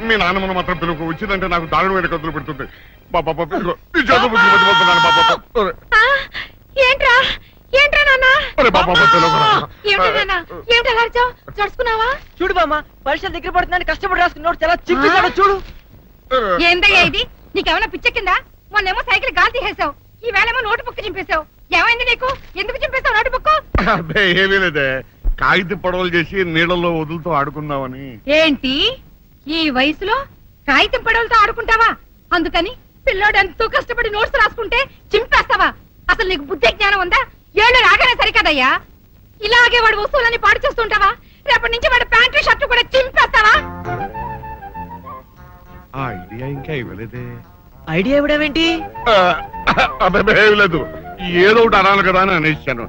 మీ నాన్నమ్మను మాత్రం పిలుపు వచ్చిందంటే నాకు దారుణమైన కత్తులు పెడుతుంది. చూడు బామ్మ, పరీక్షలు దగ్గర పడుతుందని కష్టపడి రాసుకున్నాడు, చాలా చింపేశాడు చూడు. ఏందయ్యా ఇది? నీకేమైనా పిచ్చెక్కిందా? మొన్నేమో సైకిల్ గాలి తీసేసావు, ఈ వేళేమో నోటు బుక్ చింపేశావు. ఏమైంది నీకు? ఎందుకు చింపేశావు నోటు బుక్? అదే ఏమీ లేదే, కాగిత పడవలు చేసి నీళ్ళలో వదులుతూ ఆడుకుందామని. ఏంటి ఈ వయసులో కాగితం పడవలతో ఆడుకుంటావా? అందుకని పిల్లోడు ఎంతో కష్టపడి నోట్స్ రాసుకుంటే చింపేస్తావా? అసలు నీకు బుద్ధి జ్ఞానం ఉందా? ఏళ్ళు రాగానే సరికదయ్యా. ఇలాగే వాడు వస్తువులని పాడు చేస్తుంటావా? రేపటి నుంచి వాడు ప్యాంటు షర్టు కూడా చింపేస్తావా? ఐడియా ఇంకా ఇవ్వలేదే. ఐడియా ఇవ్వడమేంటి? అదే లేదు, ఏదో ఒకటి అనాలి కదా అని అనేసాను.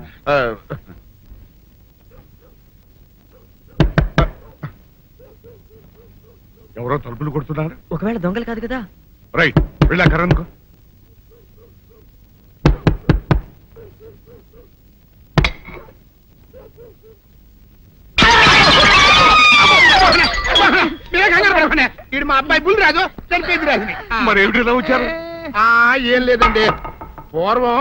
ఎవరో తలుపులు కొడుతున్నారు. ఒకవేళ దొంగలు కాదు కదా? రైట్, వెళ్ళాకరనుకో. మా అబ్బాయి బుల్ రాజు చనిపోయింది రాజుని. మరి ఏమిటి ఇలా వచ్చారు? ఏం లేదండి, పూర్వం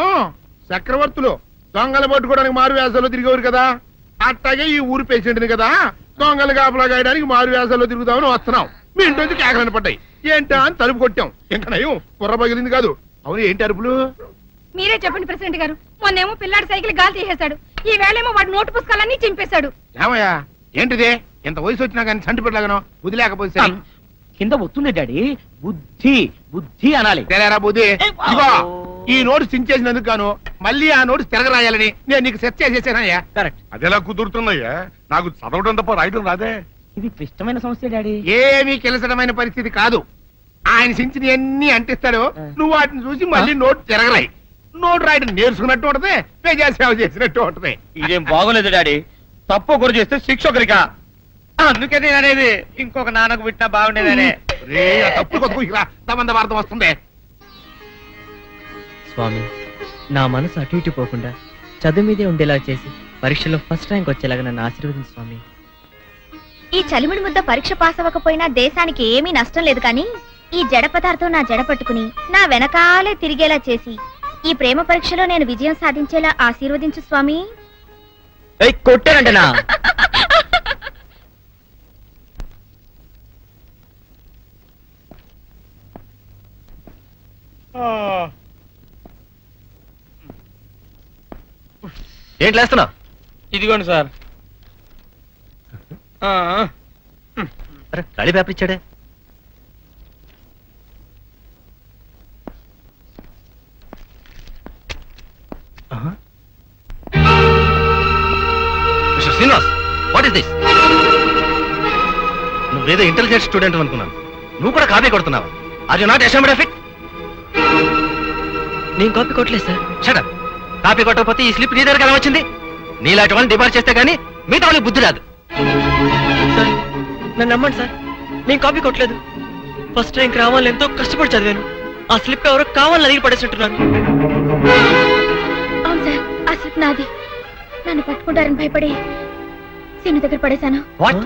చక్రవర్తులు దొంగలు పట్టుకోవడానికి మారు వేసాల్లో తిరిగేవారు కదా, అట్టాగే ఈ ఊరు పేషెంట్ని కదా దొంగలు కాపలా గాయడానికి మారు వేసాల్లో తిరుగుదామని వస్తున్నాం. మీ ఇంటి నుంచి కేకలని పడ్డాయి. ఏంటా అని తలుపు కొట్టాం, ఇంకా నయం బుర్ర పగిలింది కాదు. అవును, ఏంటి అరుపులు? మీరే చెప్పండి ప్రెసిడెంట్ గారు. మొన్నేమో పిల్లాడి సైకిల్ గాలి తీసేశాడు, ఈ వేళేమో వాడి నోటు పుస్తకాలన్నీ చింపేశాడు. ఏమయ్యా ఏంటిదే? ఎంత వయసు వచ్చినా కానీ చంటి పెట్టలాగను బుద్ధి లేకపోతే కింద వస్తుంది డాడీ, బుద్ధి బుద్ధి అనాలి. తెలేరా బుద్ధి? ఇదిగో, ఈ నోటు చించేసినందుకు గాను మళ్ళీ ఆ నోటు తిరగరాయాలని నేను నీకు సెట్ చేసేసానయ్యా. కరెక్ట్. అదెలా కుదురుతున్నాయ్యా? నాకు చదవడం తప్ప రాయడం రాదే. ఇది క్లిష్టమైన సమస్య డాడీ. ఏమీ కిలసడమైన పరిస్థితి కాదు. ఆయన చించిన ఎన్ని అంటిస్తాడు, నువ్వు వాటిని చూసి మళ్ళీ నోటు తిరగరాయి. నోటు రాయడం నేర్చుకున్నట్టు ఉంటది, ప్రజాసేవ చేసినట్టు ఉంటది. ఇదేం బాగోలేదు డాడీ. తప్పు ఒకరు చేస్తే శిక్ష ఒకరికా? అందుకే నేను అనేది ఇంకొక నాన్నకు పుట్టినా బాగుండేదనే. తప్పు కొద్దుకు సంబంధ వార్తం వస్తుంది. స్వామి, నా మనసు అటు ఇటు పోకుండా చదువు మీదే ఉండేలా చేసి పరీక్షలో ఫస్ట్ ర్యాంక్ వచ్చేలాగా నన్ను ఆశీర్వదించు స్వామి. ఈ చలిమిడి ముద్ద పరీక్ష పాస్ అవ్వకపోయినా దేశానికి ఏమీ నష్టం లేదు, కానీ ఈ జడ పదార్థం నా జడ పట్టుకుని నా వెనకాలే తిరిగేలా చేసి ఈ ప్రేమ పరీక్షలో నేను విజయం సాధించేలా ఆశీర్వదించు స్వామి. కొట్టానంటనా? ఏంటి లేస్తున్నావు? ఇదిగోండి సార్. ఖాళీ పేపర్ ఇచ్చాడే. Mister Srinivas, what is this? నువ్వేదో ఇంటెలిజెంట్ స్టూడెంట్ అనుకున్నాను, నువ్వు కూడా కాపీ కొడుతున్నావా? Are you not ashamed of it? నేను కాపీ కొట్టలేదు సార్. Shut up. కాపీ కొట్టకపోతే ఈ స్లిప్ నీ దగ్గరికి ఎలా వచ్చింది? నీలాంటి వాళ్ళని డిబార్ చేస్తే గానీ మిగతా వాళ్ళకి బుద్ధి రాదు. సార్, నన్ను నమ్మండి సార్, నేను కాపీ కొట్టలేదు. ఫస్ట్ ర్యాంక్ రావాలని ఎంతో కష్టపడి చదివాను. ఆ స్లిప్ ఎవరో కావాలని అడిగి పడేసినట్టున్నాను. అవును సార్, ఆ స్లిప్ నాది. నన్ను పట్టుకుంటారని భయపడి సీను దగ్గర పడేశాను. వాట్?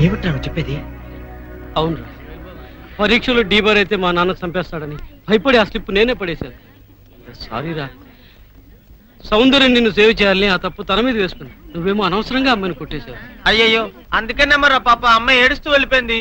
ఏమిట్రా చెప్పేది? అవునరా, పరీక్షలో డీబార్ అయితే మా నాన్న చంపేస్తాడని భయపడి ఆ స్లిప్ నేనే పడేశాను. సారీరా, సౌందర్యం నిన్ను సేవ్ చేయాలని ఆ తప్పు తన మీద వేసుకున్నా. నువ్వేమో అనవసరంగా అమ్మాయిని కొట్టేశావు. అయ్యయ్యో, అందుకనే మరి పాప అమ్మాయి ఏడుస్తూ వెళ్ళిపోయింది.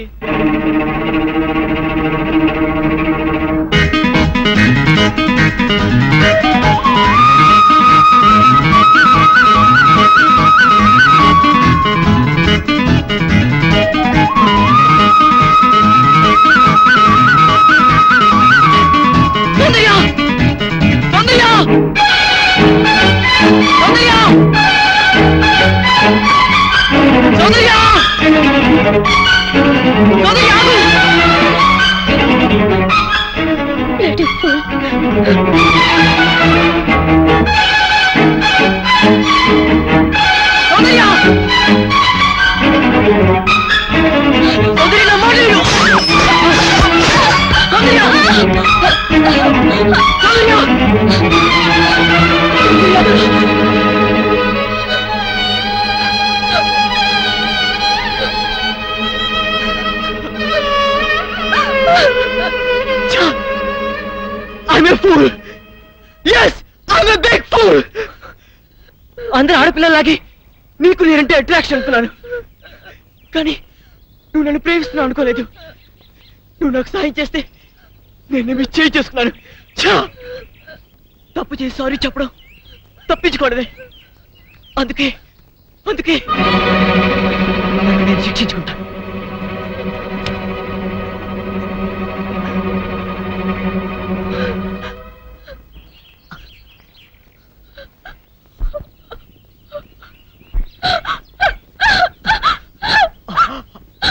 Beautiful. సౌందర్య, నా మాట విను. సౌందర్య! సౌందర్య! I'm a fool. Yes, I'm a big fool. అందరూ ఆడపిల్లలాగే నీకు నేనంటే అట్రాక్షన్ అనుకున్నాను, కానీ నువ్వు నన్ను ప్రేమిస్తున్నావు అనుకోలేదు. నువ్వు నాకు సాయం చేస్తే నేను మీ చేయి చేసుకున్నాను. ఛా! తప్పు చేసి సారీ చెప్పడం తప్పించుకోవడమే. అందుకే నన్ను నేను శిక్షించుకుంటాను.